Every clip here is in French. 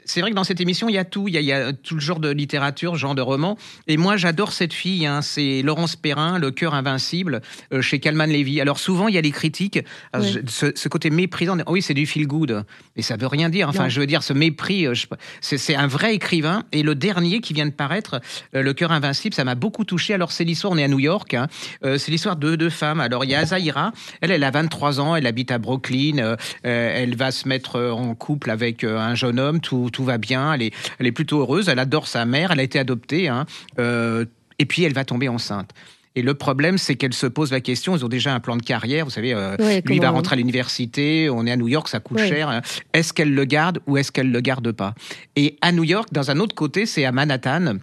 C'est vrai que dans cette émission, il y a tout. Il y a tout le genre de littérature, genre de roman. Et moi, j'adore cette fille. C'est Laurence Perrin, Le cœur invincible, chez Kalman Levy. Alors souvent, il y a les critiques. Ce côté méprisant. Oui, c'est du feel good. Mais ça veut rien dire. Enfin, je veux dire, ce mépris, c'est un vrai écrivain. Et le dernier qui vient de paraître, Le cœur invincible, ça m'a beaucoup touché. Alors, c'est l'histoire, on est à New York. C'est l'histoire de deux femmes. Alors, il y a Azaïra. Elle a 23 ans. Elle habite à Brooklyn. Elle va se mettre en couple avec un jeune homme. Tout va bien, elle est plutôt heureuse, elle adore sa mère, elle a été adoptée, et puis elle va tomber enceinte. Et le problème, c'est qu'elle se pose la question, ils ont déjà un plan de carrière, vous savez, lui va rentrer à l'université, on est à New York, ça coûte cher, est-ce qu'elle le garde ou est-ce qu'elle le garde pas? Et à New York, dans un autre côté, c'est à Manhattan,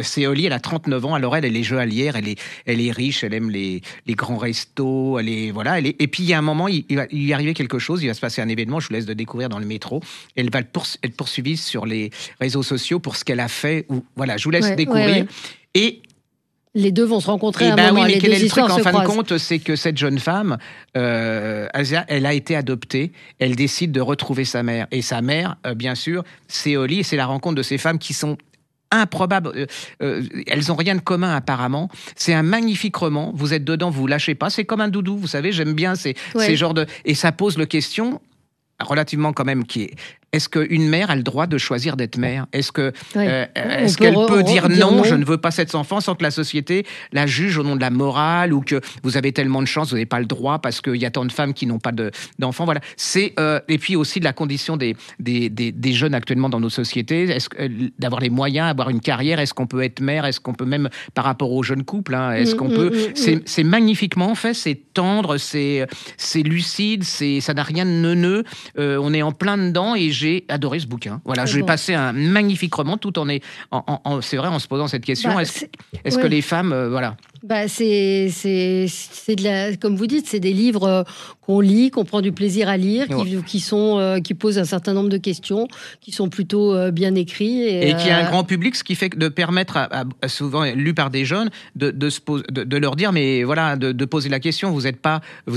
c'est Holly, elle a 39 ans, alors elle est joaillière, elle est riche, elle aime les grands restos, et puis il y a un moment, il va y arriver quelque chose, il va se passer un événement, je vous laisse le découvrir dans le métro, elle va être poursuivie sur les réseaux sociaux pour ce qu'elle a fait, je vous laisse découvrir, et les deux vont se rencontrer à un moment. Oui, mais quel est le truc en fin de compte, c'est que cette jeune femme, Asia, elle a été adoptée. Elle décide de retrouver sa mère. Et sa mère, bien sûr, c'est Holly. Et c'est la rencontre de ces femmes qui sont improbables. Elles n'ont rien de commun apparemment. C'est un magnifique roman. Vous êtes dedans, vous lâchez pas. C'est comme un doudou, vous savez. J'aime bien ces genres de... Et ça pose la question relativement quand même qui est... Est-ce qu'une mère a le droit de choisir d'être mère? Est-ce qu'elle peut dire non, je ne veux pas cet enfant, sans que la société la juge au nom de la morale, ou que vous avez tellement de chance, vous n'avez pas le droit parce qu'il y a tant de femmes qui n'ont pas d'enfants. Voilà. Et puis aussi de la condition des jeunes actuellement dans nos sociétés. D'avoir les moyens, avoir une carrière, est-ce qu'on peut être mère? Est-ce qu'on peut même, par rapport aux jeunes couples, est-ce qu'on peut... C'est magnifiquement fait, c'est tendre, c'est lucide, ça n'a rien de neuneux. On est en plein dedans et j'ai adoré ce bouquin. Voilà, j'ai passé un magnifique roman tout c'est vrai, en se posant cette question. Est-ce que les femmes, c'est comme vous dites, c'est des livres qu'on lit, qu'on prend du plaisir à lire, qui posent un certain nombre de questions, qui sont plutôt bien écrits. Et qui a un grand public, ce qui fait de permettre, souvent lu par des jeunes, de leur dire, mais voilà, de poser la question. Vous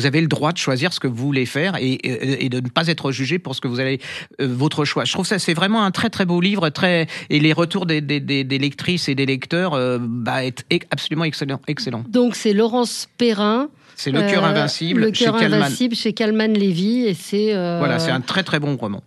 avez le droit de choisir ce que vous voulez faire et de ne pas être jugé pour ce que vous allez, votre choix. Je trouve ça, c'est vraiment un très très beau livre, et les retours des lectrices et des lecteurs, est absolument excellent. Donc c'est Laurence Perrin. C'est Le cœur invincible, chez Kalman Levy, et c'est c'est un très très bon roman.